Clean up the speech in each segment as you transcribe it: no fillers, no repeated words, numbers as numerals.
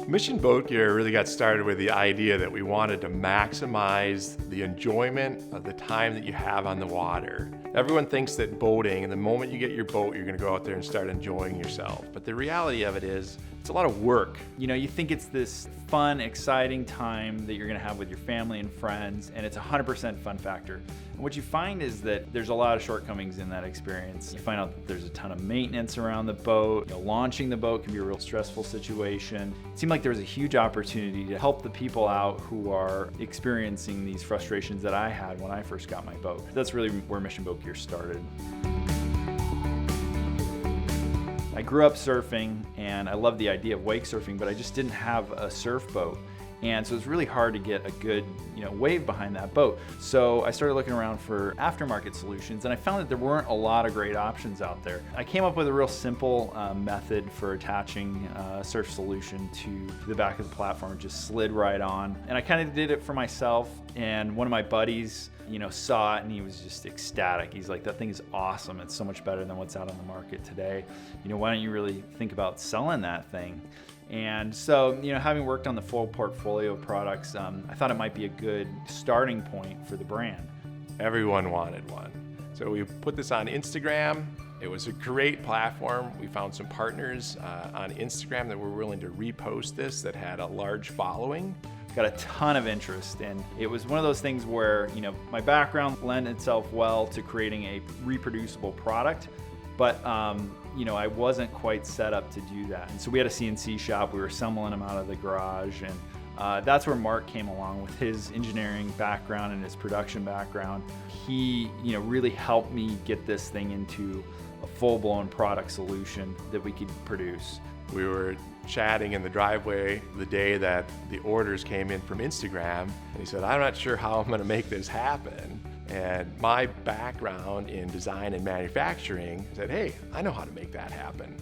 Mission Boat Gear really got started with the idea that we wanted to maximize the enjoyment of the time that you have on the water. Everyone thinks that boating, and the moment you get your boat, you're gonna go out there and start enjoying yourself. But the reality of it is, it's a lot of work. You know, you think it's this fun, exciting time that you're gonna have with your family and friends, and it's 100% fun factor. And what you find is that there's a lot of shortcomings in that experience. You find out that there's a ton of maintenance around the boat. You know, launching the boat can be a real stressful situation. It seemed like there was a huge opportunity to help the people out who are experiencing these frustrations that I had when I first got my boat. That's really where Mission Boat Gear started. I grew up surfing and I loved the idea of wake surfing, but I just didn't have a surf boat. And so it was really hard to get a good, wave behind that boat. So I started looking around for aftermarket solutions, and I found that there weren't a lot of great options out there. I came up with a real simple method for attaching a surf solution to the back of the platform. It just slid right on. And I kind of did it for myself, and one of my buddies, saw it and he was just ecstatic. He's like, that thing is awesome. It's so much better than what's out on the market today. Why don't you really think about selling that thing? And so, having worked on the full portfolio of products, I thought it might be a good starting point for the brand. Everyone wanted one. So we put this on Instagram. It was a great platform. We found some partners on Instagram that were willing to repost this that had a large following. Got a ton of interest, and it was one of those things where, my background lent itself well to creating a reproducible product, but I wasn't quite set up to do that. And so we had a CNC shop. We were assembling them out of the garage, and that's where Mark came along with his engineering background and his production background. He, really helped me get this thing into a full-blown product solution that we could produce. We were chatting in the driveway the day that the orders came in from Instagram, and he said, I'm not sure how I'm gonna make this happen. And my background in design and manufacturing said, hey, I know how to make that happen.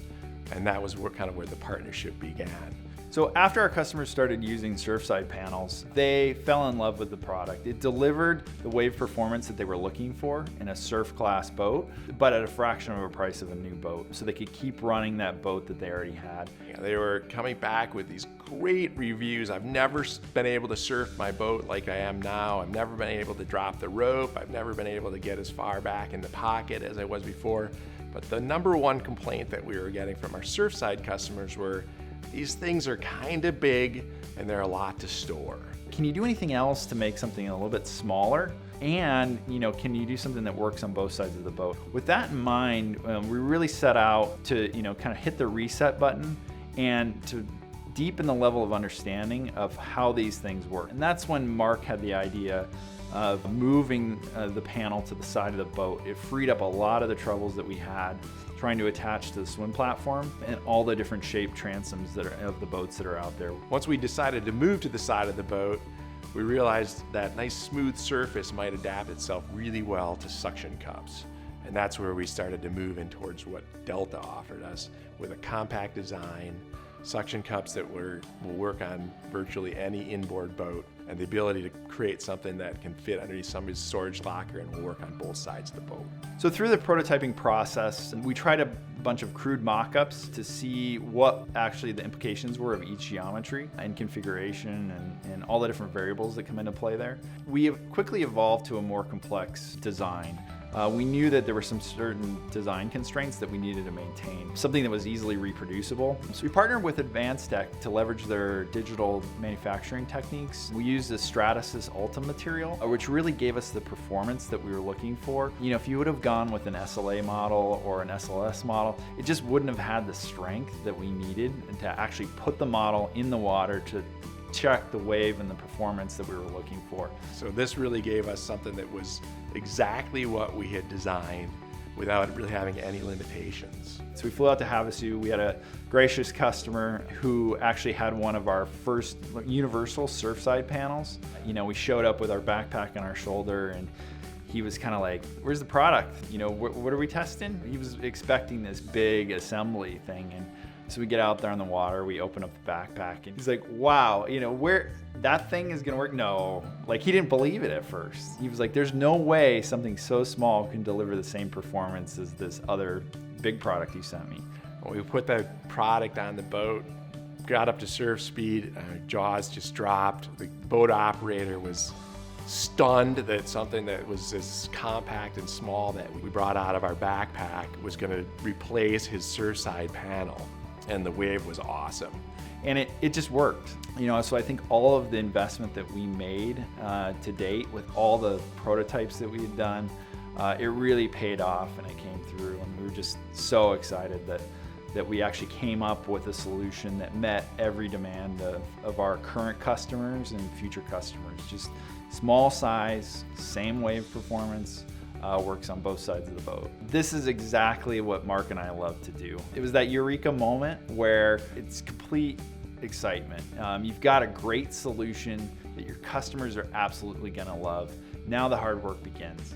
And that was kind of where the partnership began. So after our customers started using Surfside panels, they fell in love with the product. It delivered the wave performance that they were looking for in a surf class boat, but at a fraction of the price of a new boat. So they could keep running that boat that they already had. They were coming back with these great reviews. I've never been able to surf my boat like I am now. I've never been able to drop the rope. I've never been able to get as far back in the pocket as I was before. But the number one complaint that we were getting from our Surfside customers were, these things are kind of big and they're a lot to store. Can you do anything else to make something a little bit smaller? And, can you do something that works on both sides of the boat? With that in mind, we really set out to, kind of hit the reset button and to deepen the level of understanding of how these things work. And that's when Mark had the idea of moving the panel to the side of the boat. It freed up a lot of the troubles that we had trying to attach to the swim platform and all the different shaped transoms of the boats that are out there. Once we decided to move to the side of the boat, we realized that nice smooth surface might adapt itself really well to suction cups. And that's where we started to move in towards what Delta offered us with a compact design, suction cups that will work on virtually any inboard boat, and the ability to create something that can fit underneath somebody's storage locker and will work on both sides of the boat. So through the prototyping process, we tried a bunch of crude mock-ups to see what actually the implications were of each geometry and configuration and all the different variables that come into play there. We have quickly evolved to a more complex design. We knew that there were some certain design constraints that we needed to maintain, something that was easily reproducible. So we partnered with Advanced Tech to leverage their digital manufacturing techniques. We used the Stratasys Ultra material, which really gave us the performance that we were looking for. If you would have gone with an SLA model or an SLS model, it just wouldn't have had the strength that we needed to actually put the model in the water to check the wave and the performance that we were looking for. So this really gave us something that was exactly what we had designed without really having any limitations. So we flew out to Havasu. We had a gracious customer who actually had one of our first universal Surfside panels. We showed up with our backpack on our shoulder, and he was kind of like, where's the product? What are we testing? He was expecting this big assembly thing, and so we get out there on the water, we open up the backpack, and he's like, wow, where that thing is gonna work? No, he didn't believe it at first. He was like, there's no way something so small can deliver the same performance as this other big product you sent me. When we put that product on the boat, got up to surf speed, jaws just dropped. The boat operator was stunned that something that was as compact and small that we brought out of our backpack was going to replace his surfside panel. And the wave was awesome. And it just worked. So I think all of the investment that we made to date with all the prototypes that we had done, it really paid off and it came through. And we were just so excited that we actually came up with a solution that met every demand of our current customers and future customers. Just small size, same wave performance, works on both sides of the boat. This is exactly what Mark and I love to do. It was that eureka moment where it's complete excitement. You've got a great solution that your customers are absolutely gonna love. Now the hard work begins.